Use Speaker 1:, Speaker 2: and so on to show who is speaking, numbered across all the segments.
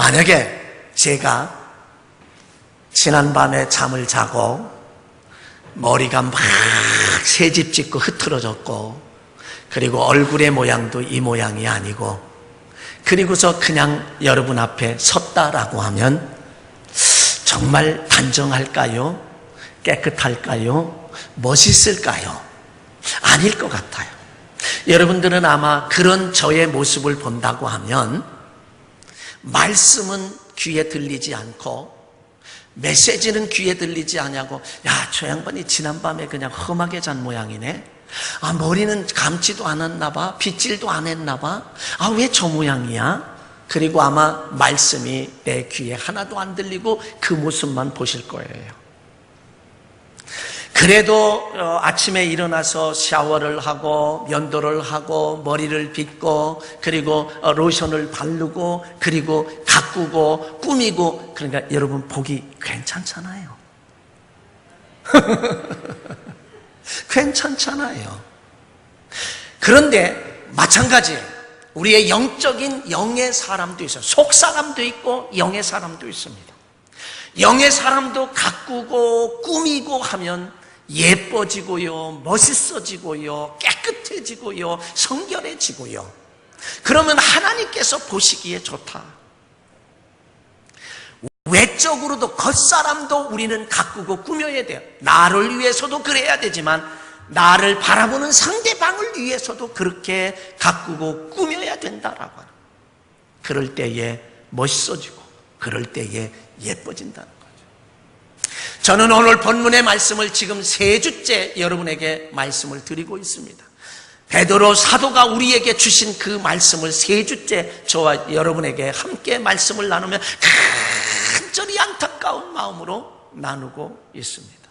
Speaker 1: 만약에 제가 지난밤에 잠을 자고 머리가 막 새집 짓고 흐트러졌고 그리고 얼굴의 모양도 이 모양이 아니고 그리고서 그냥 여러분 앞에 섰다라고 하면 정말 단정할까요? 깨끗할까요? 멋있을까요? 아닐 것 같아요. 여러분들은 아마 그런 저의 모습을 본다고 하면 말씀은 귀에 들리지 않고 메시지는 귀에 들리지 않냐고, 야, 저 양반이 지난밤에 그냥 험하게 잔 모양이네. 아, 머리는 감지도 않았나 봐. 빗질도 안 했나 봐. 아, 왜 저 모양이야? 그리고 아마 말씀이 내 귀에 하나도 안 들리고 그 모습만 보실 거예요. 그래도 아침에 일어나서 샤워를 하고 면도를 하고 머리를 빗고 그리고 로션을 바르고 그리고 가꾸고 꾸미고, 그러니까 여러분 보기 괜찮잖아요. 괜찮잖아요. 그런데 마찬가지예요. 우리의 영적인 영의 사람도 있어요. 속 사람도 있고 영의 사람도 있습니다. 영의 사람도 가꾸고 꾸미고 하면 예뻐지고요, 멋있어지고요, 깨끗해지고요, 성결해지고요. 그러면 하나님께서 보시기에 좋다. 외적으로도 겉사람도 우리는 가꾸고 꾸며야 돼요. 나를 위해서도 그래야 되지만 나를 바라보는 상대방을 위해서도 그렇게 가꾸고 꾸며야 된다라고 하는. 그럴 때에 멋있어지고 그럴 때에 예뻐진다는 거죠. 저는 오늘 본문의 말씀을 지금 3주째 여러분에게 말씀을 드리고 있습니다. 베드로 사도가 우리에게 주신 그 말씀을 3주째 저와 여러분에게 함께 말씀을 나누며 간절히 안타까운 마음으로 나누고 있습니다.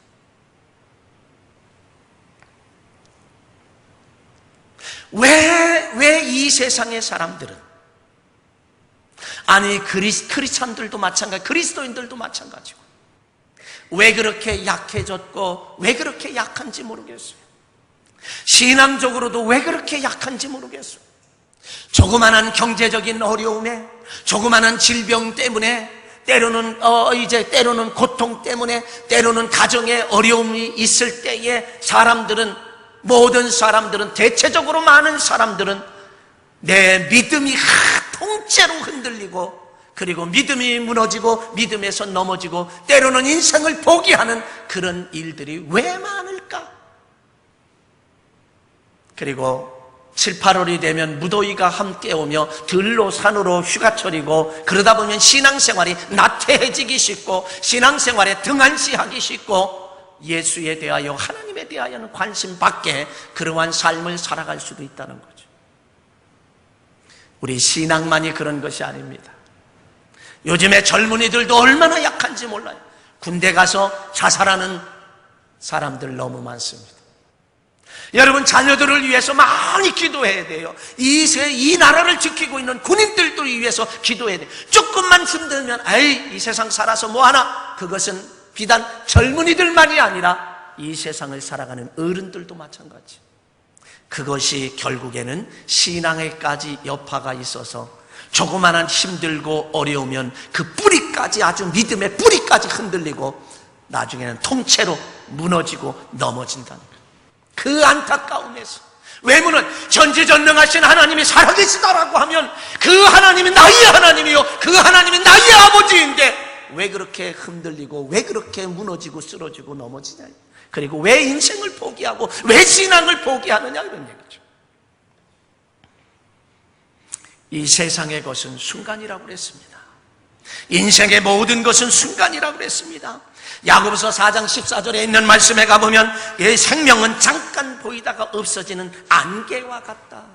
Speaker 1: 왜 이 세상의 사람들은, 아니 크리스찬들도 마찬가지, 그리스도인들도 마찬가지고, 왜 그렇게 약해졌고 왜 그렇게 약한지 모르겠어요. 신앙적으로도 왜 그렇게 약한지 모르겠어요. 조그마한 경제적인 어려움에, 조그마한 질병 때문에, 때로는 고통 때문에, 때로는 가정에 어려움이 있을 때에 모든 사람들은, 대체적으로 많은 사람들은 내 믿음이 통째로 흔들리고, 그리고 믿음이 무너지고 믿음에서 넘어지고 때로는 인생을 포기하는 그런 일들이 왜 많을까? 그리고 7, 8월이 되면 무더위가 함께 오며 들로 산으로 휴가철이고, 그러다 보면 신앙생활이 나태해지기 쉽고 신앙생활에 등한시하기 쉽고 예수에 대하여, 하나님에 대하여는 관심 밖에 그러한 삶을 살아갈 수도 있다는 거죠. 우리 신앙만이 그런 것이 아닙니다. 요즘에 젊은이들도 얼마나 약한지 몰라요. 군대 가서 자살하는 사람들 너무 많습니다. 여러분, 자녀들을 위해서 많이 기도해야 돼요. 이 나라를 지키고 있는 군인들을 위해서 기도해야 돼요. 조금만 힘들면 이 세상 살아서 뭐하나? 그것은 비단 젊은이들만이 아니라 이 세상을 살아가는 어른들도 마찬가지. 그것이 결국에는 신앙에까지 여파가 있어서 조그마한 힘들고 어려우면 그 뿌리까지, 아주 믿음의 뿌리까지 흔들리고 나중에는 통째로 무너지고 넘어진다는 거예요. 그 안타까움에서, 왜냐하면 전지전능하신 하나님이 살아계시다라고 하면 그 하나님이 나의 하나님이요, 그 하나님이 나의 아버지인데 왜 그렇게 흔들리고 왜 그렇게 무너지고 쓰러지고 넘어지냐, 그리고 왜 인생을 포기하고 왜 신앙을 포기하느냐, 이런 얘기죠. 이 세상의 것은 순간이라고 그랬습니다. 인생의 모든 것은 순간이라고 그랬습니다. 야고보서 4장 14절에 있는 말씀에 가보면 이 생명은 잠깐 보이다가 없어지는 안개와 같다.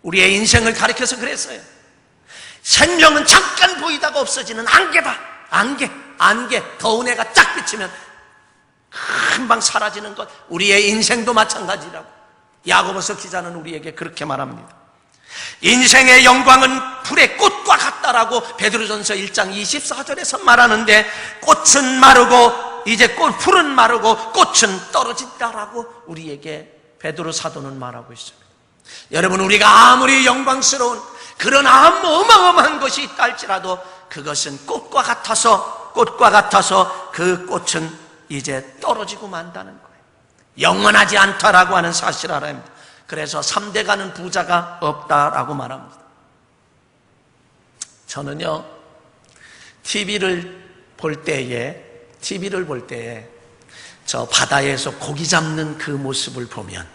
Speaker 1: 우리의 인생을 가리켜서 그랬어요. 생명은 잠깐 보이다가 없어지는 안개다. 안개. 더운 해가 딱 비치면 금방 사라지는 것. 우리의 인생도 마찬가지라고 야고보서 기자는 우리에게 그렇게 말합니다. 인생의 영광은 불의 꽃과 같다라고 베드로전서 1장 24절에서 말하는데, 꽃은 마르고 이제 풀은 마르고 꽃은 떨어진다라고 우리에게 베드로 사도는 말하고 있습니다. 여러분, 우리가 아무리 영광스러운 그런 어마어마한 것이 있다 할지라도 그것은 꽃과 같아서 그 꽃은 이제 떨어지고 만다는 거예요. 영원하지 않다라고 하는 사실을 알아야 합니다. 그래서 3대 가는 부자가 없다라고 말합니다. 저는요, TV를 볼 때에 저 바다에서 고기 잡는 그 모습을 보면,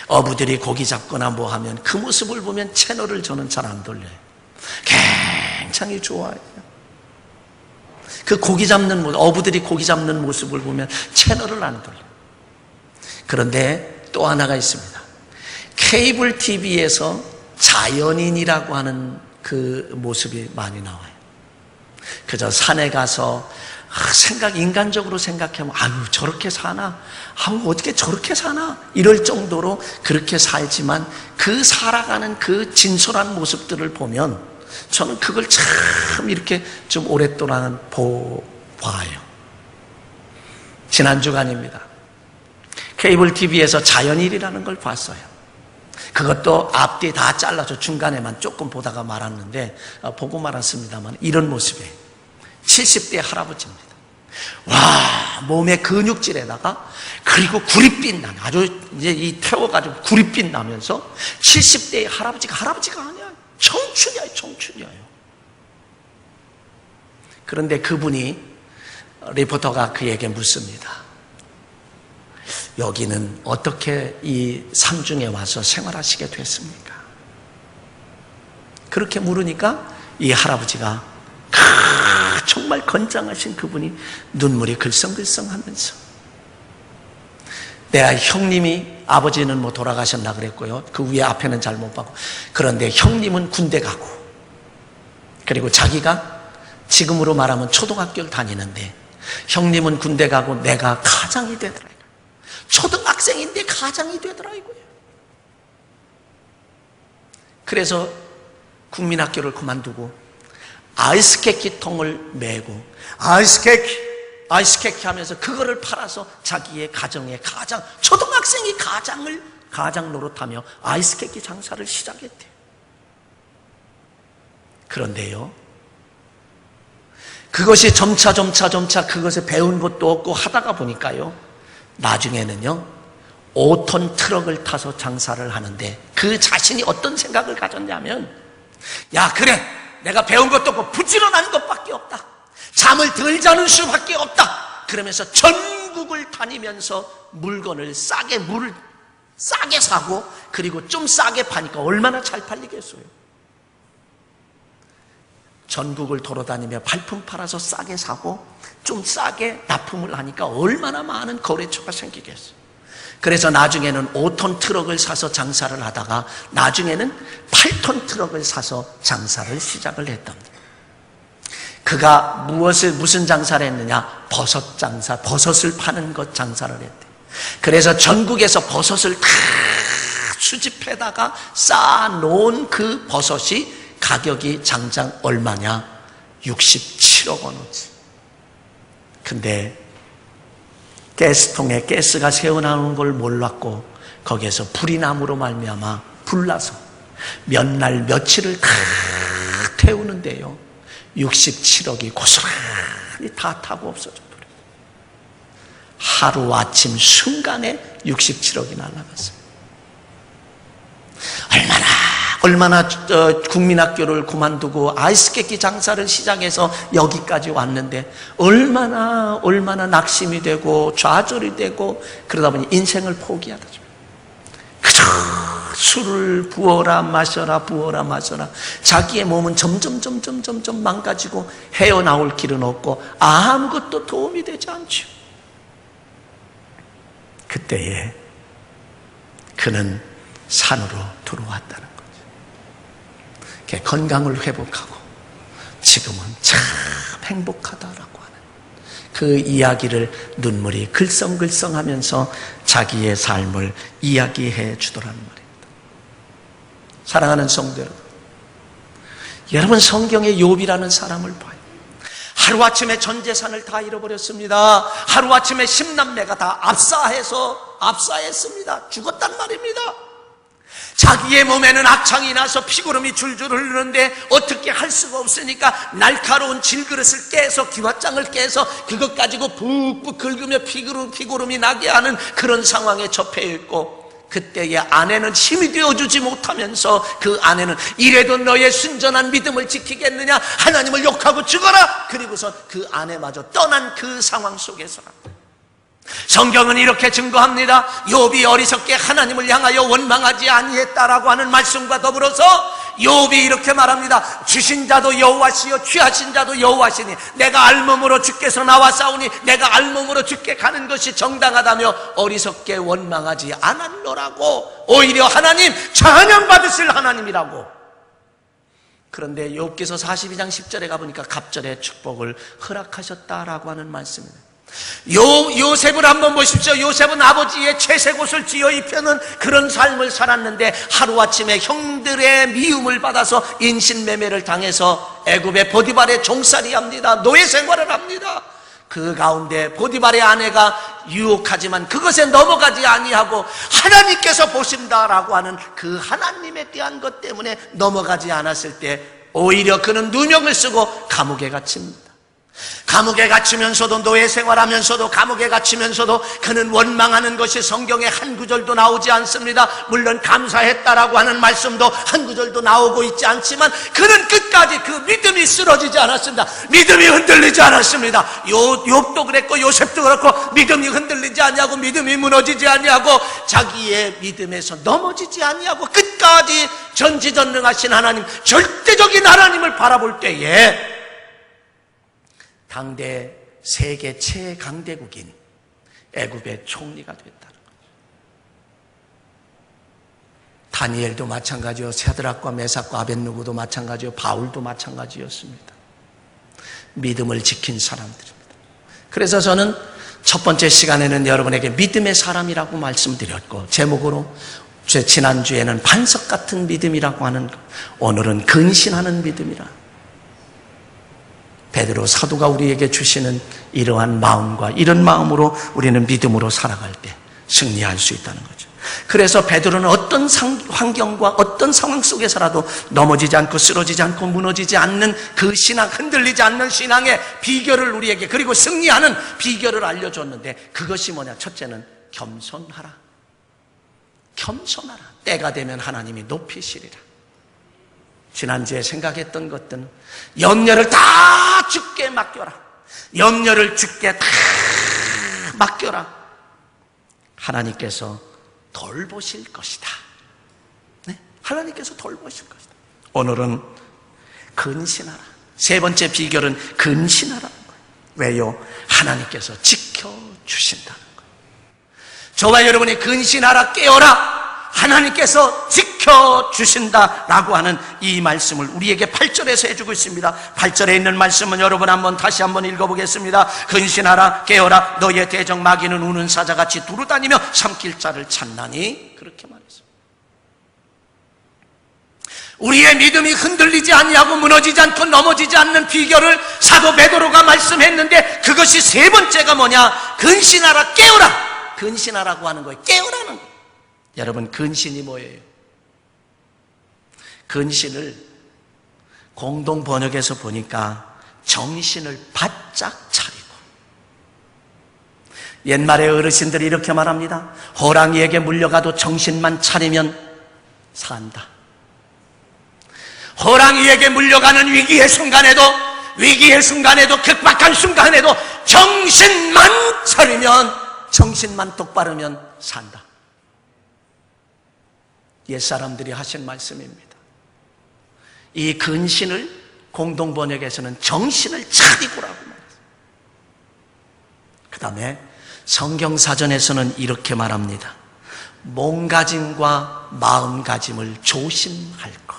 Speaker 1: 어부들이 고기 잡거나 뭐 하면 그 모습을 보면 채널을 저는 잘 안 돌려요. 굉장히 좋아해요. 그 고기 잡는 모습, 어부들이 고기 잡는 모습을 보면 채널을 안 돌려요. 그런데 또 하나가 있습니다. 케이블 TV에서 자연인이라고 하는 그 모습이 많이 나와요. 그저 산에 가서 인간적으로 생각하면 저렇게 사나? 어떻게 저렇게 사나? 이럴 정도로 그렇게 살지만 그 살아가는 그 진솔한 모습들을 보면 저는 그걸 참 이렇게 좀 오랫동안 봐요. 지난 주간입니다. 케이블 TV에서 자연인이라는 걸 봤어요. 그것도 앞뒤 다 잘라서 중간에만 조금 보다가 말았는데, 보고 말았습니다만, 이런 모습이에요. 70대 할아버지입니다. 와, 몸의 근육질에다가, 그리고 구릿빛 나면, 아주 이제 이 태워가지고 구릿빛 나면서, 70대의 할아버지가 아니야. 청춘이에요. 그런데 그분이, 리포터가 그에게 묻습니다. 여기는 어떻게 이 산중에 와서 생활하시게 됐습니까? 그렇게 물으니까 이 할아버지가 정말 건장하신 그분이 눈물이 글썽글썽하면서, 내 형님이, 아버지는 뭐 돌아가셨나 그랬고요. 그 위에 앞에는 잘 못 봤고, 그런데 형님은 군대 가고, 그리고 자기가 지금으로 말하면 초등학교를 다니는데 형님은 군대 가고 내가 가장이 되더라고요. 초등학생인데 가장이 되더라고요. 그래서 국민학교를 그만두고 아이스케키 통을 메고 아이스케키 하면서 그거를 팔아서 자기의 가정의 초등학생이 가장 노릇하며 아이스케키 장사를 시작했대요. 그런데요, 그것이 점차 그것에 배운 것도 없고 하다가 보니까요, 나중에는요 5톤 트럭을 타서 장사를 하는데, 그 자신이 어떤 생각을 가졌냐면, 야 그래, 내가 배운 것도 없고 부지런한 것밖에 없다, 잠을 덜 자는 수밖에 없다, 그러면서 전국을 다니면서 물건을 싸게 사고, 그리고 좀 싸게 파니까 얼마나 잘 팔리겠어요. 전국을 돌아다니며 발품 팔아서 싸게 사고 좀 싸게 납품을 하니까 얼마나 많은 거래처가 생기겠어요. 그래서 나중에는 5톤 트럭을 사서 장사를 하다가 나중에는 8톤 트럭을 사서 장사를 시작을 했답니다. 그가 무슨 장사를 했느냐? 버섯 장사, 버섯을 파는 것 장사를 했대. 그래서 전국에서 버섯을 다 수집해다가 쌓아놓은 그 버섯이 가격이 장장 얼마냐? 67억 원이지. 근데 가스통에 가스가 새어나오는 걸 몰랐고 거기에서 불이 남으로 말미암아 불나서 몇 날 며칠을 다 태우는데요, 67억이 고스란히 다 타고 없어져 버려요. 하루아침 순간에 67억이 날아갔어요. 얼마나 국민학교를 그만두고 아이스케키 장사를 시작해서 여기까지 왔는데 얼마나 낙심이 되고 좌절이 되고, 그러다 보니 인생을 포기하다. 그저 술을 부어라 마셔라 자기의 몸은 점점 망가지고 헤어나올 길은 없고 아무것도 도움이 되지 않죠. 그때에 그는 산으로 들어왔다는 거죠. 건강을 회복하고 지금은 참 행복하다라고 하는 그 이야기를 눈물이 글썽글썽하면서 자기의 삶을 이야기해 주더라는 말입니다. 사랑하는 성도 여러분, 성경의 욥이라는 사람을 봐요. 하루아침에 전 재산을 다 잃어버렸습니다. 하루아침에 10남매가 다 압사했습니다. 죽었단 말입니다. 자기의 몸에는 악창이 나서 피고름이 줄줄 흐르는데 어떻게 할 수가 없으니까 날카로운 질그릇을 깨서 기왓장을 깨서 그것 가지고 푹푹 긁으며 피고름이 나게 하는 그런 상황에 접해 있고, 그때의 아내는 힘이 되어주지 못하면서 그 아내는 이래도 너의 순전한 믿음을 지키겠느냐, 하나님을 욕하고 죽어라. 그리고서 그 아내마저 떠난 그 상황 속에서랍니다. 성경은 이렇게 증거합니다. 욥이 어리석게 하나님을 향하여 원망하지 아니했다라고 하는 말씀과 더불어서 욥이 이렇게 말합니다. 주신 자도 여호와시요 취하신 자도 여호와시니 내가 알몸으로 주께서 나와 싸우니 내가 알몸으로 주께 가는 것이 정당하다며 어리석게 원망하지 않았노라고. 오히려 하나님, 찬양받으실 하나님이라고. 그런데 욥기서 42장 10절에 가보니까 갑절의 축복을 허락하셨다라고 하는 말씀입니다. 요셉을 한번 보십시오. 요셉은 아버지의 채색 옷을 쥐어 입혀는 그런 삶을 살았는데 하루아침에 형들의 미움을 받아서 인신매매를 당해서 애굽의 보디발의 종살이 합니다. 노예 생활을 합니다. 그 가운데 보디발의 아내가 유혹하지만 그것에 넘어가지 아니하고 하나님께서 보신다라고 하는 그 하나님에 대한 것 때문에 넘어가지 않았을 때 오히려 그는 누명을 쓰고 감옥에 갇힙니다. 감옥에 갇히면서도, 노예 생활하면서도, 감옥에 갇히면서도 그는 원망하는 것이 성경에 한 구절도 나오지 않습니다. 물론 감사했다라고 하는 말씀도 한 구절도 나오고 있지 않지만 그는 끝까지 그 믿음이 쓰러지지 않았습니다. 믿음이 흔들리지 않았습니다. 욥도 그랬고 요셉도 그렇고 믿음이 흔들리지 아니하고 믿음이 무너지지 아니하고 자기의 믿음에서 넘어지지 아니하고 끝까지 전지전능하신 하나님, 절대적인 하나님을 바라볼 때에 당대 세계 최강대국인 애굽의 총리가 됐다는 거죠. 다니엘도 마찬가지요, 샤드락과 메삭과 아벳느고도 마찬가지요, 바울도 마찬가지였습니다. 믿음을 지킨 사람들입니다. 그래서 저는 첫 번째 시간에는 여러분에게 믿음의 사람이라고 말씀드렸고, 제목으로 지난주에는 반석 같은 믿음이라고 하는 것, 오늘은 근신하는 믿음이라, 베드로 사도가 우리에게 주시는 이러한 마음과 이런 마음으로 우리는 믿음으로 살아갈 때 승리할 수 있다는 거죠. 그래서 베드로는 어떤 환경과 어떤 상황 속에서라도 넘어지지 않고 쓰러지지 않고 무너지지 않는 그 신앙, 흔들리지 않는 신앙의 비결을 우리에게, 그리고 승리하는 비결을 알려줬는데, 그것이 뭐냐? 첫째는 겸손하라. 겸손하라. 때가 되면 하나님이 높이시리라. 지난주에 생각했던 것들은 염려를 다 주께 맡겨라. 염려를 주께 다 맡겨라. 하나님께서 돌보실 것이다. 네? 하나님께서 돌보실 것이다. 오늘은 근신하라. 세 번째 비결은 근신하라는 거예요. 왜요? 하나님께서 지켜주신다는 거예요. 저와 여러분이 근신하라, 깨어라. 하나님께서 지켜주신다라고 하는 이 말씀을 우리에게 8절에서 해주고 있습니다. 8절에 있는 말씀은 여러분 다시 한번 읽어보겠습니다. 근신하라, 깨어라. 너의 대적 마귀는 우는 사자같이 두루다니며 삼킬 자를 찾나니. 그렇게 말했습니다. 우리의 믿음이 흔들리지 아니하고 무너지지 않고 넘어지지 않는 비결을 사도 베드로가 말씀했는데, 그것이 세 번째가 뭐냐? 근신하라, 깨어라. 근신하라고 하는 거예요. 깨어라는 거예요. 여러분, 근신이 뭐예요? 근신을 공동 번역에서 보니까 정신을 바짝 차리고, 옛말에 어르신들이 이렇게 말합니다. 호랑이에게 물려가도 정신만 차리면 산다. 호랑이에게 물려가는 위기의 순간에도 극박한 순간에도 정신만 차리면, 정신만 똑바르면 산다. 옛사람들이 하신 말씀입니다. 이 근신을 공동번역에서는 정신을 차리고라고 말했어요. 그 다음에 성경사전에서는 이렇게 말합니다. 몸가짐과 마음가짐을 조심할 것.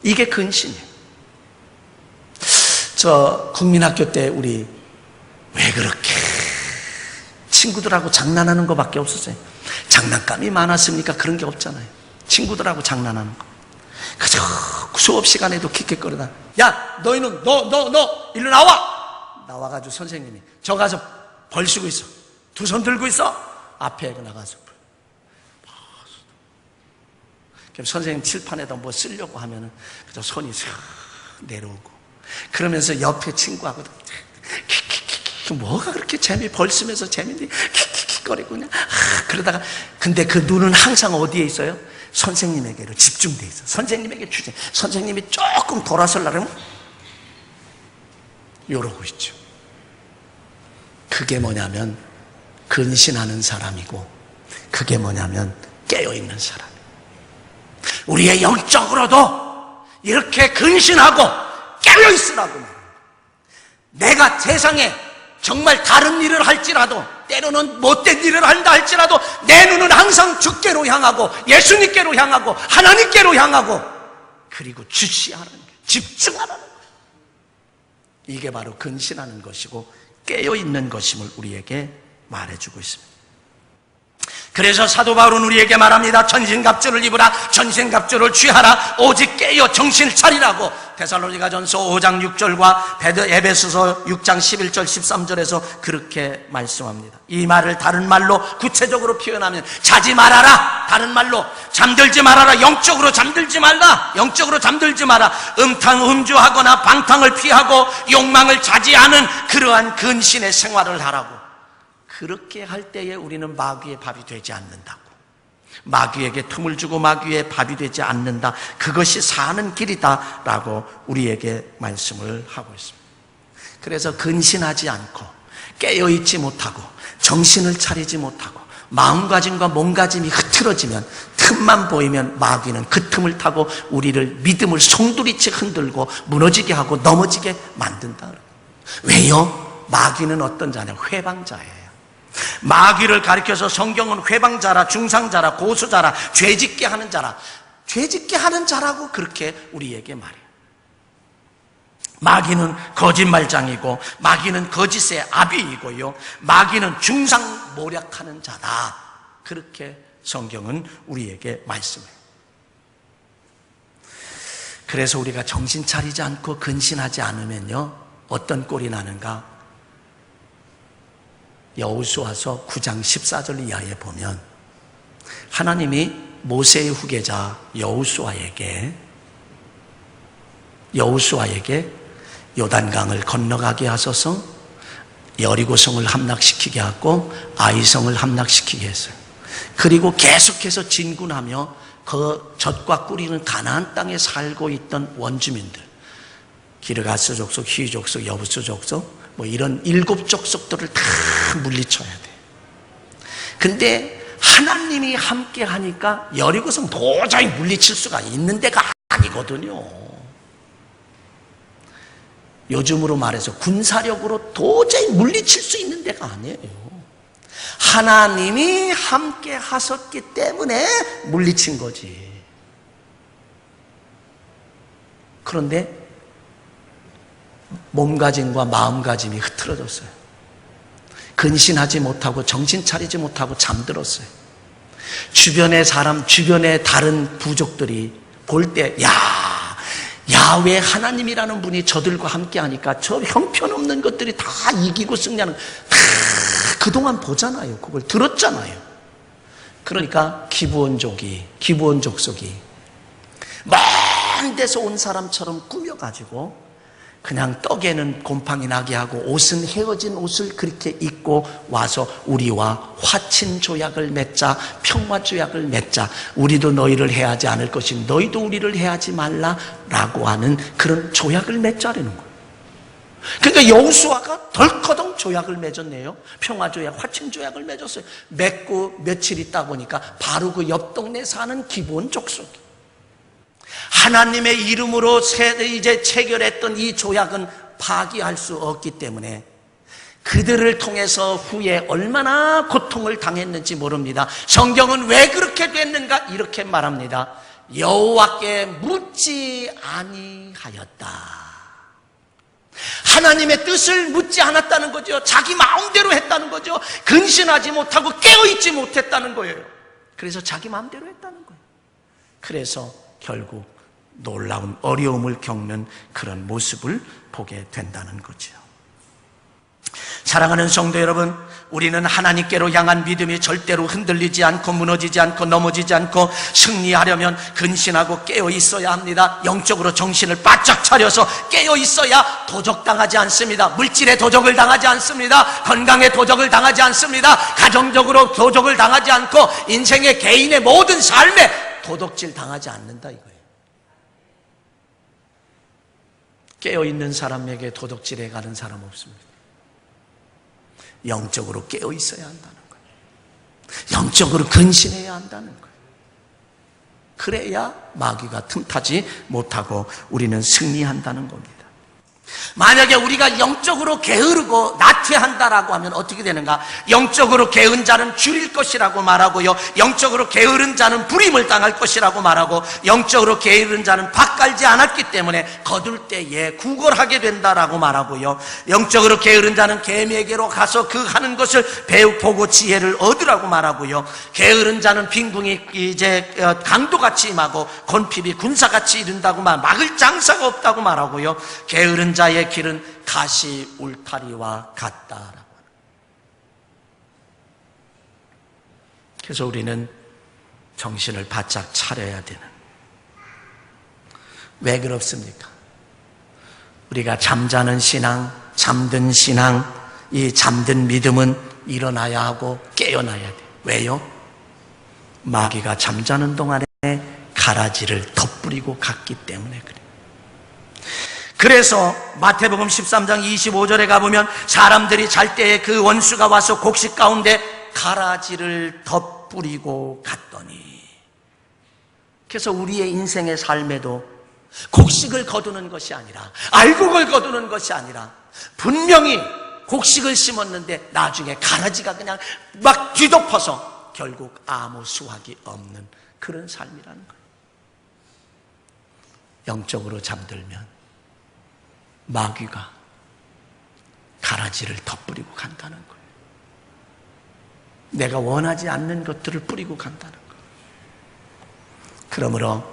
Speaker 1: 이게 근신이에요. 저 국민학교 때 우리 왜 그렇게 친구들하고 장난하는 것밖에 없었어요. 장난감이 많았습니까? 그런 게 없잖아요. 친구들하고 장난하는 거. 그저 수업 시간에도 킥킥거리다. 야, 너희는 너 일로 나와. 나와가지고 선생님이 저 가서 벌 쓰고 있어. 두 손 들고 있어. 앞에 나가서 선생님 칠판에다 뭐 쓰려고 하면은 그저 손이 슥 내려오고, 그러면서 옆에 친구하고도 뭐가 그렇게 벌쓰면서 재밌니? 킥킥거리고 그냥 그러다가, 근데 그 눈은 항상 어디에 있어요? 선생님에게로 집중돼 있어. 선생님에게 주제. 선생님이 조금 돌아서려면 이러고 있죠. 그게 뭐냐면 근신하는 사람이고, 그게 뭐냐면 깨어있는 사람. 우리의 영적으로도 이렇게 근신하고 깨어있으라고 말합니다. 내가 세상에 정말 다른 일을 할지라도, 때로는 못된 일을 한다 할지라도 내 눈은 항상 주께로 향하고 예수님께로 향하고 하나님께로 향하고, 그리고 주시하는 게, 집중하라는 거예요. 이게 바로 근신하는 것이고 깨어있는 것임을 우리에게 말해주고 있습니다. 그래서 사도 바울은 우리에게 말합니다. 전신갑주를 입으라, 전신갑주를 취하라, 오직 깨어 정신을 차리라고. 데살로니가전서 5장 6절과 에베소서 6장 11절 13절에서 그렇게 말씀합니다. 이 말을 다른 말로 구체적으로 표현하면 자지 말아라, 다른 말로 잠들지 말아라, 영적으로 잠들지 말라, 영적으로 잠들지 마라. 음주하거나 방탕을 피하고 욕망을 자제하는 그러한 근신의 생활을 하라고. 그렇게 할 때에 우리는 마귀의 밥이 되지 않는다고. 마귀에게 틈을 주고 마귀의 밥이 되지 않는다. 그것이 사는 길이다 라고 우리에게 말씀을 하고 있습니다. 그래서 근신하지 않고 깨어있지 못하고 정신을 차리지 못하고 마음가짐과 몸가짐이 흐트러지면, 틈만 보이면 마귀는 그 틈을 타고 우리를 믿음을 송두리째 흔들고 무너지게 하고 넘어지게 만든다. 왜요? 마귀는 어떤 자냐? 회방자예요. 마귀를 가리켜서 성경은 회방자라, 중상자라, 고수자라, 죄짓게 하는 자라, 죄짓게 하는 자라고 그렇게 우리에게 말해요. 마귀는 거짓말장이고, 마귀는 거짓의 아비이고요, 마귀는 중상모략하는 자다. 그렇게 성경은 우리에게 말씀해요. 그래서 우리가 정신 차리지 않고 근신하지 않으면요, 어떤 꼴이 나는가? 여호수아서 9장 14절 이하에 보면 하나님이 모세의 후계자 여호수아에게 요단강을 건너가게 하소서, 여리고성을 함락시키게 하고 아이성을 함락시키게 했어요. 그리고 계속해서 진군하며 그 젖과 꿀이는 가나안 땅에 살고 있던 원주민들, 기르가스 족속, 히위 족속, 여부스 족속, 뭐 이런 7 족속들을 다 물리쳐야 돼. 근데 하나님이 함께 하니까 여리고성 도저히 물리칠 수가 있는 데가 아니거든요. 요즘으로 말해서 군사력으로 도저히 물리칠 수 있는 데가 아니에요. 하나님이 함께 하셨기 때문에 물리친 거지. 그런데 몸가짐과 마음가짐이 흐트러졌어요. 근신하지 못하고 정신 차리지 못하고 잠들었어요. 주변의 사람, 주변의 다른 부족들이 볼 때, 야외 하나님이라는 분이 저들과 함께 하니까 저 형편없는 것들이 다 이기고 승리하는, 다 그동안 보잖아요. 그걸 들었잖아요. 그러니까 기브온 족속이 먼 데서 온 사람처럼 꾸며가지고 그냥 떡에는 곰팡이 나게 하고 옷은 헤어진 옷을 그렇게 입고 와서 우리와 화친 조약을 맺자, 평화 조약을 맺자, 우리도 너희를 해하지 않을 것이니 너희도 우리를 해하지 말라라고 하는 그런 조약을 맺자라는 거예요. 그러니까 여호수아가 덜커덩 조약을 맺었네요. 평화 조약, 화친 조약을 맺었어요. 맺고 며칠 있다 보니까 바로 그 옆 동네 사는 기브온 족속이, 하나님의 이름으로 이제 체결했던 이 조약은 파기할 수 없기 때문에 그들을 통해서 후에 얼마나 고통을 당했는지 모릅니다. 성경은 왜 그렇게 됐는가? 이렇게 말합니다. 여호와께 묻지 아니하였다. 하나님의 뜻을 묻지 않았다는 거죠. 자기 마음대로 했다는 거죠. 근신하지 못하고 깨어있지 못했다는 거예요. 그래서 자기 마음대로 했다는 거예요. 그래서 결국 놀라운 어려움을 겪는 그런 모습을 보게 된다는 거죠. 사랑하는 성도 여러분, 우리는 하나님께로 향한 믿음이 절대로 흔들리지 않고 무너지지 않고 넘어지지 않고 승리하려면 근신하고 깨어 있어야 합니다. 영적으로 정신을 바짝 차려서 깨어 있어야 도적당하지 않습니다. 물질의 도적을 당하지 않습니다. 건강의 도적을 당하지 않습니다. 가정적으로 도적을 당하지 않고 인생의 개인의 모든 삶에 도덕질 당하지 않는다 이거예요. 깨어 있는 사람에게 도덕질해 가는 사람 없습니다. 영적으로 깨어 있어야 한다는 거예요. 영적으로 근신해야 한다는 거예요. 그래야 마귀가 틈타지 못하고 우리는 승리한다는 겁니다. 만약에 우리가 영적으로 게으르고 나태한다라고 하면 어떻게 되는가? 영적으로 게은 자는 줄일 것이라고 말하고요, 영적으로 게으른 자는 부림을 당할 것이라고 말하고, 영적으로 게으른 자는 밭갈지 않았기 때문에 거둘 때에 구걸하게 된다라고 말하고요, 영적으로 게으른 자는 개미에게로 가서 그 하는 것을 보고 지혜를 얻으라고 말하고요, 게으른 자는 빈궁이 이제 강도같이 임하고 곤핍이 군사같이 이른다고 막을 장사가 없다고 말하고요, 게으른 자의 길은 가시 울타리와 같다라고. 그래서 우리는 정신을 바짝 차려야 되는. 왜 그렇습니까? 우리가 잠자는 신앙, 잠든 신앙, 이 잠든 믿음은 일어나야 하고 깨어나야 돼. 왜요? 마귀가 잠자는 동안에 가라지를 덧뿌리고 갔기 때문에 그래요. 그래서 마태복음 13장 25절에 가보면 사람들이 잘 때에 그 원수가 와서 곡식 가운데 가라지를 덧뿌리고 갔더니, 그래서 우리의 인생의 삶에도 곡식을 거두는 것이 아니라, 알곡을 거두는 것이 아니라, 분명히 곡식을 심었는데 나중에 가라지가 그냥 막 뒤덮어서 결국 아무 수확이 없는 그런 삶이라는 거예요. 영적으로 잠들면 마귀가 가라지를 덧뿌리고 간다는 거예요. 내가 원하지 않는 것들을 뿌리고 간다는 거예요. 그러므로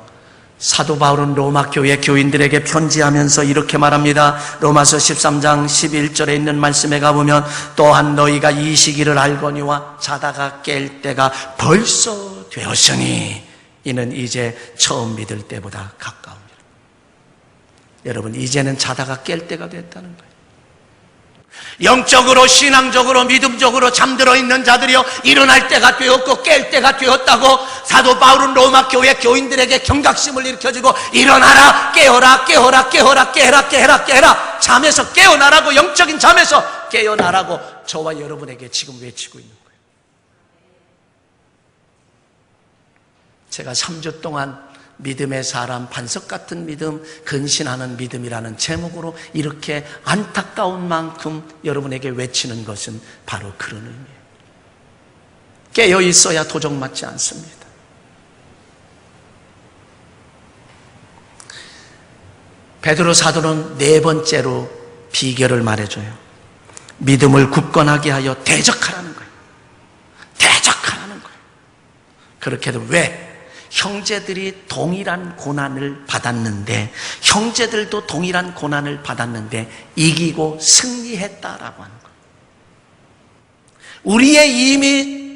Speaker 1: 사도 바울은 로마 교회 교인들에게 편지하면서 이렇게 말합니다. 로마서 13장 11절에 있는 말씀에 가보면, 또한 너희가 이 시기를 알거니와 자다가 깰 때가 벌써 되었으니 이는 이제 처음 믿을 때보다 가까웁니다. 여러분, 이제는 자다가 깰 때가 됐다는 거예요. 영적으로, 신앙적으로, 믿음적으로 잠들어 있는 자들이요, 일어날 때가 되었고 깰 때가 되었다고 사도 바울은 로마 교회 교인들에게 경각심을 일으켜주고, 일어나라, 깨어라, 깨어라, 깨어라, 깨어라, 깨어라, 깨어라, 잠에서 깨어나라고, 영적인 잠에서 깨어나라고 저와 여러분에게 지금 외치고 있는 거예요. 제가 3주 동안 믿음의 사람, 반석 같은 믿음, 근신하는 믿음이라는 제목으로 이렇게 안타까운 만큼 여러분에게 외치는 것은 바로 그런 의미예요. 깨어 있어야 도적 맞지 않습니다. 베드로 사도는 4번째로 비결을 말해줘요. 믿음을 굳건하게 하여 대적하라는 거예요. 대적하라는 거예요. 그렇게 해도 왜? 형제들이 동일한 고난을 받았는데, 형제들도 동일한 고난을 받았는데 이기고 승리했다라고 하는 거예요. 우리의 이미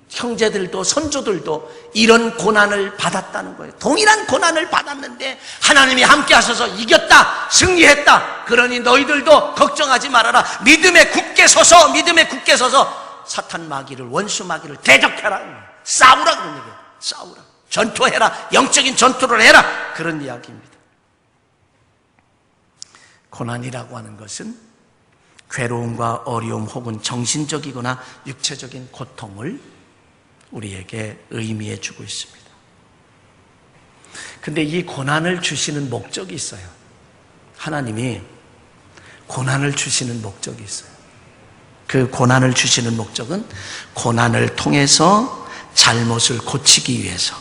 Speaker 1: 형제들도 선조들도 이런 고난을 받았다는 거예요. 동일한 고난을 받았는데 하나님이 함께 하셔서 이겼다, 승리했다. 그러니 너희들도 걱정하지 말아라. 믿음에 굳게 서서, 믿음에 굳게 서서 사탄 마귀를, 원수 마귀를 대적해라. 싸우라 그런 얘기예요. 싸우라. 전투해라. 영적인 전투를 해라. 그런 이야기입니다. 고난이라고 하는 것은 괴로움과 어려움 혹은 정신적이거나 육체적인 고통을 우리에게 의미해 주고 있습니다. 근데 이 고난을 주시는 목적이 있어요. 하나님이 고난을 주시는 목적이 있어요. 그 고난을 주시는 목적은 고난을 통해서 잘못을 고치기 위해서,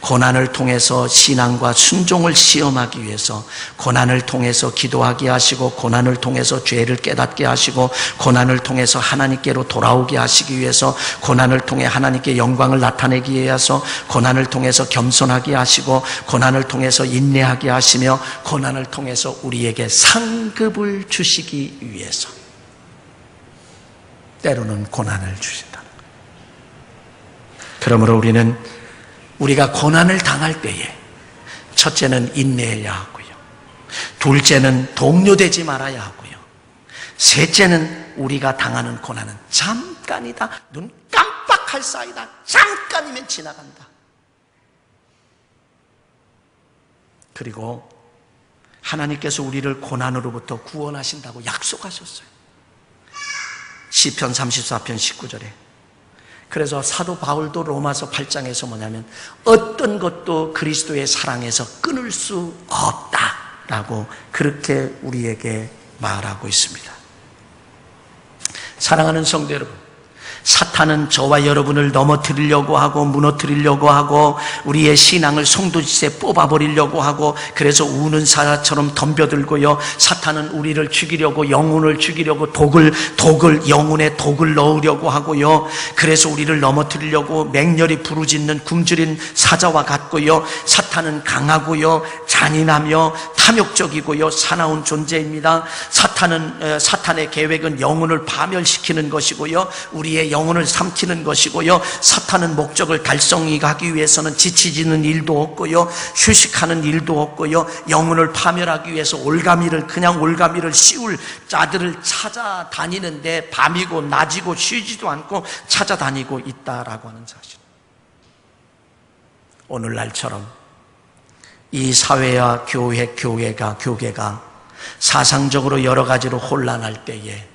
Speaker 1: 고난을 통해서 신앙과 순종을 시험하기 위해서, 고난을 통해서 기도하게 하시고, 고난을 통해서 죄를 깨닫게 하시고, 고난을 통해서 하나님께로 돌아오게 하시기 위해서, 고난을 통해 하나님께 영광을 나타내기 위해서, 고난을 통해서 겸손하게 하시고, 고난을 통해서 인내하게 하시며, 고난을 통해서 우리에게 상급을 주시기 위해서. 때로는 고난을 주신다는 거예요. 그러므로 우리는 우리가 고난을 당할 때에 첫째는 인내해야 하고요. 둘째는 동요되지 말아야 하고요. 셋째는 우리가 당하는 고난은 잠깐이다. 눈 깜빡할 사이다. 잠깐이면 지나간다. 그리고 하나님께서 우리를 고난으로부터 구원하신다고 약속하셨어요. 시편 34편 19절에. 그래서 사도 바울도 로마서 8장에서 뭐냐면 어떤 것도 그리스도의 사랑에서 끊을 수 없다라고 그렇게 우리에게 말하고 있습니다. 사랑하는 성도 여러분, 사탄은 저와 여러분을 넘어뜨리려고 하고 무너뜨리려고 하고 우리의 신앙을 송두짓에 뽑아버리려고 하고 그래서 우는 사자처럼 덤벼들고요. 사탄은 우리를 죽이려고 영혼을 죽이려고 독을 영혼에 독을 넣으려고 하고요. 그래서 우리를 넘어뜨리려고 맹렬히 부르짖는 굶주린 사자와 같고요. 사탄은 강하고요. 잔인하며 탐욕적이고요. 사나운 존재입니다. 사탄의 계획은 영혼을 파멸시키는 것이고요. 우리의 영혼을 삼키는 것이고요. 사탄은 목적을 달성하기 위해서는 지치지는 일도 없고요. 휴식하는 일도 없고요. 영혼을 파멸하기 위해서 그냥 올가미를 씌울 자들을 찾아다니는데 밤이고 낮이고 쉬지도 않고 찾아다니고 있다라고 하는 사실. 오늘날처럼 이 사회와 교계가 사상적으로 여러 가지로 혼란할 때에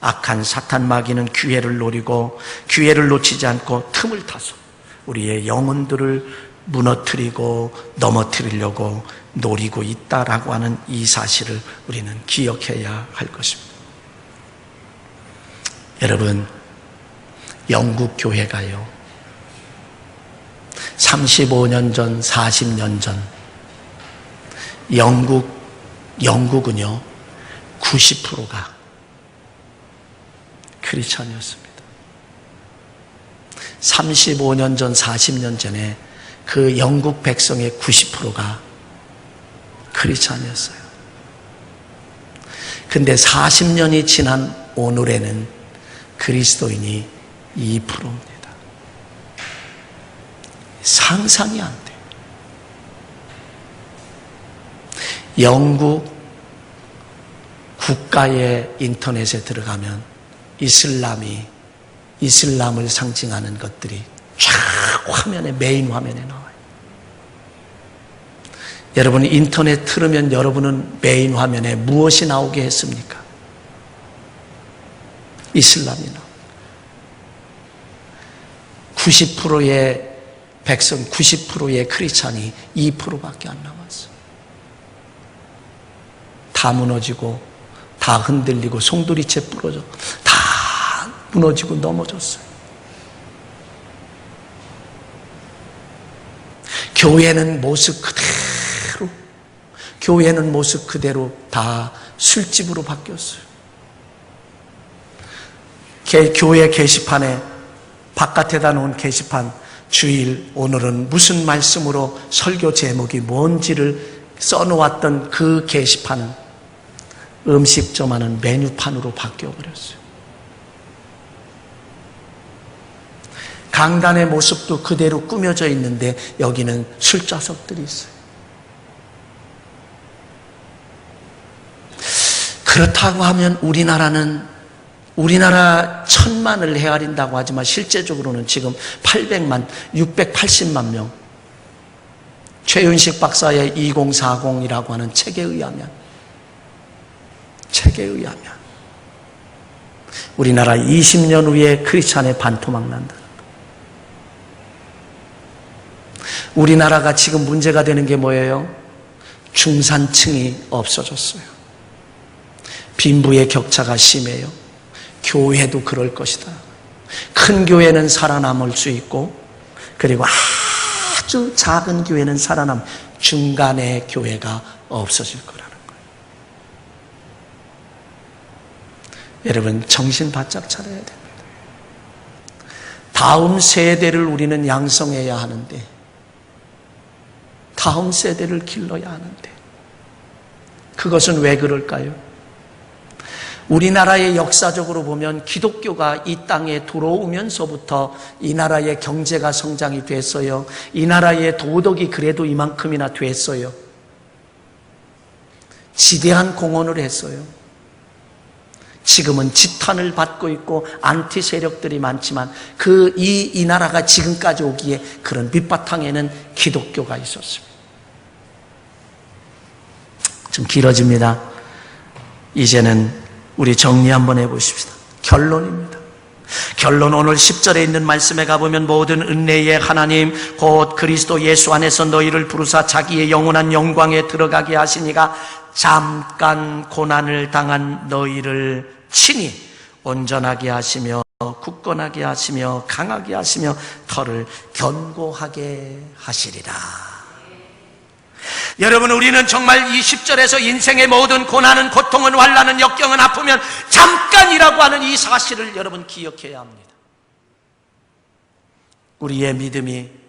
Speaker 1: 악한 사탄 마귀는 기회를 노리고 기회를 놓치지 않고 틈을 타서 우리의 영혼들을 무너뜨리고 넘어뜨리려고 노리고 있다라고 하는 이 사실을 우리는 기억해야 할 것입니다. 여러분, 영국 교회가요 35년 전, 40년 전 영국은요 90%가 크리스찬이었습니다. 35년 전, 40년 전에 그 영국 백성의 90%가 크리스찬이었어요. 근데 40년이 지난 오늘에는 그리스도인이 2%입니다. 상상이 안 돼요. 영국 국가의 인터넷에 들어가면 이슬람을 상징하는 것들이 쫙 메인 화면에 나와요. 여러분 인터넷 틀으면 여러분은 메인 화면에 무엇이 나오게 했습니까? 이슬람이 나와요. 90%의 백성, 90%의 크리스찬이 2%밖에 안 남았어요. 다 무너지고 다 흔들리고 송두리째 부러져 다 무너지고 넘어졌어요. 교회는 모습 그대로 다 술집으로 바뀌었어요. 교회 게시판에 바깥에다 놓은 게시판 주일 오늘은 무슨 말씀으로 설교 제목이 뭔지를 써놓았던 그 게시판은 음식점 하는 메뉴판으로 바뀌어버렸어요. 강단의 모습도 그대로 꾸며져 있는데 여기는 술좌석들이 있어요. 그렇다고 하면 우리나라 1000만을 헤아린다고 하지만 실제적으로는 지금 800만, 680만 명 최윤식 박사의 2040이라고 하는 책에 의하면 우리나라 20년 후에 크리스찬의 반토막 난다. 우리나라가 지금 문제가 되는 게 뭐예요? 중산층이 없어졌어요. 빈부의 격차가 심해요. 교회도 그럴 것이다. 큰 교회는 살아남을 수 있고 그리고 아주 작은 교회는 중간의 교회가 없어질 거라는 거예요. 여러분 정신 바짝 차려야 됩니다. 다음 세대를 우리는 양성해야 하는데 다음 세대를 길러야 하는데 그것은 왜 그럴까요? 우리나라의 역사적으로 보면 기독교가 이 땅에 들어오면서부터 이 나라의 경제가 성장이 됐어요. 이 나라의 도덕이 그래도 이만큼이나 됐어요. 지대한 공헌을 했어요. 지금은 지탄을 받고 있고 안티 세력들이 많지만 이 나라가 지금까지 오기에 그런 밑바탕에는 기독교가 있었습니다. 좀 길어집니다. 이제는 우리 정리 한번 해보십시다. 결론입니다. 결론, 오늘 10절에 있는 말씀에 가보면 모든 은혜의 하나님 곧 그리스도 예수 안에서 너희를 부르사 자기의 영원한 영광에 들어가게 하시니가 잠깐 고난을 당한 너희를 친히 온전하게 하시며 굳건하게 하시며 강하게 하시며 터를 견고하게 하시리라. 여러분, 우리는 정말 이 10절에서 인생의 모든 고난은, 고통은, 환난은, 역경은, 아프면 잠깐이라고 하는 이 사실을 여러분 기억해야 합니다. 우리의 믿음이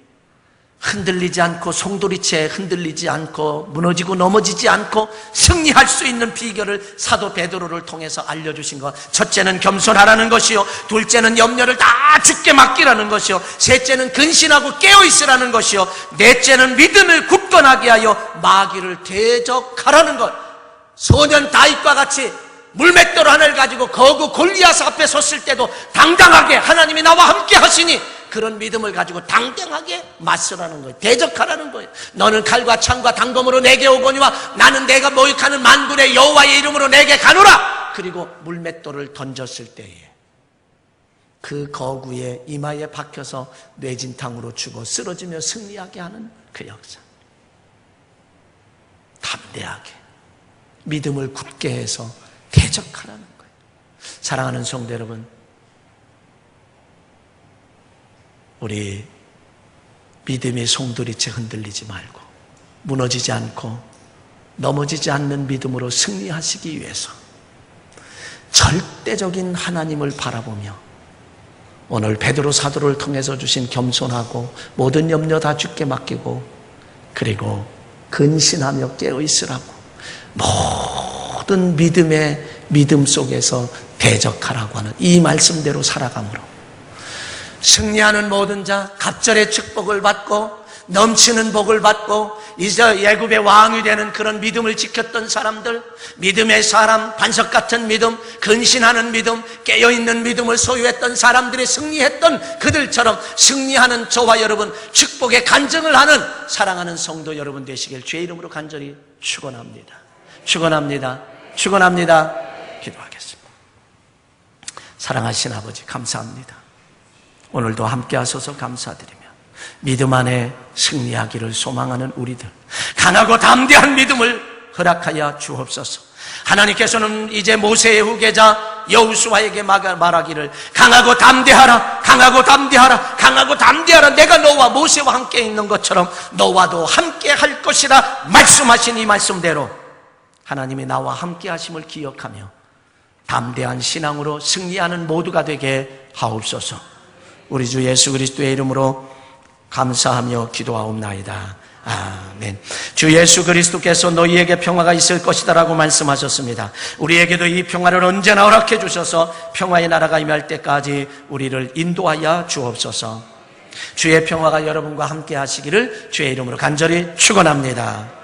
Speaker 1: 흔들리지 않고 송두리째 흔들리지 않고 무너지고 넘어지지 않고 승리할 수 있는 비결을 사도 베드로를 통해서 알려주신 것, 첫째는 겸손하라는 것이요, 둘째는 염려를 다 주께 맡기라는 것이요, 셋째는 근신하고 깨어있으라는 것이요, 넷째는 믿음을 굳건하게 하여 마귀를 대적하라는 것. 소년 다윗과 같이 물맷돌 하나를 가지고 거구 골리앗 앞에 섰을 때도 당당하게 하나님이 나와 함께 하시니 그런 믿음을 가지고 당당하게 맞서라는 거예요. 대적하라는 거예요. 너는 칼과 창과 단검으로 내게 오거니와 나는 내가 모욕하는 만군의 여호와의 이름으로 내게 가노라. 그리고 물맷돌을 던졌을 때에 그 거구의 이마에 박혀서 뇌진탕으로 죽어 쓰러지며 승리하게 하는 그 역사. 담대하게 믿음을 굳게 해서 대적하라는 거예요. 사랑하는 성도 여러분, 우리 믿음의 송두리째 흔들리지 말고 무너지지 않고 넘어지지 않는 믿음으로 승리하시기 위해서 절대적인 하나님을 바라보며 오늘 베드로 사도를 통해서 주신 겸손하고 모든 염려 다 주께 맡기고 그리고 근신하며 깨어있으라고 모든 믿음 속에서 대적하라고 하는 이 말씀대로 살아감으로 승리하는 모든 자, 갑절의 축복을 받고 넘치는 복을 받고 이제 애굽의 왕이 되는 그런 믿음을 지켰던 사람들, 믿음의 사람, 반석 같은 믿음, 근신하는 믿음, 깨어있는 믿음을 소유했던 사람들이 승리했던 그들처럼 승리하는 저와 여러분, 축복의 간증을 하는 사랑하는 성도 여러분 되시길 주의 이름으로 간절히 축원합니다. 축원합니다. 축원합니다. 기도하겠습니다. 사랑하신 아버지, 감사합니다. 오늘도 함께 하셔서 감사드리며 믿음 안에 승리하기를 소망하는 우리들, 강하고 담대한 믿음을 허락하여 주옵소서. 하나님께서는 이제 모세의 후계자 여호수아에게 말하기를 강하고 담대하라, 강하고 담대하라, 강하고 담대하라. 내가 너와 모세와 함께 있는 것처럼 너와도 함께 할 것이라 말씀하신 이 말씀대로 하나님이 나와 함께 하심을 기억하며 담대한 신앙으로 승리하는 모두가 되게 하옵소서. 우리 주 예수 그리스도의 이름으로 감사하며 기도하옵나이다. 아멘. 주 예수 그리스도께서 너희에게 평화가 있을 것이다 라고 말씀하셨습니다. 우리에게도 이 평화를 언제나 허락해 주셔서 평화의 나라가 임할 때까지 우리를 인도하여 주옵소서. 주의 평화가 여러분과 함께 하시기를 주의 이름으로 간절히 축원합니다.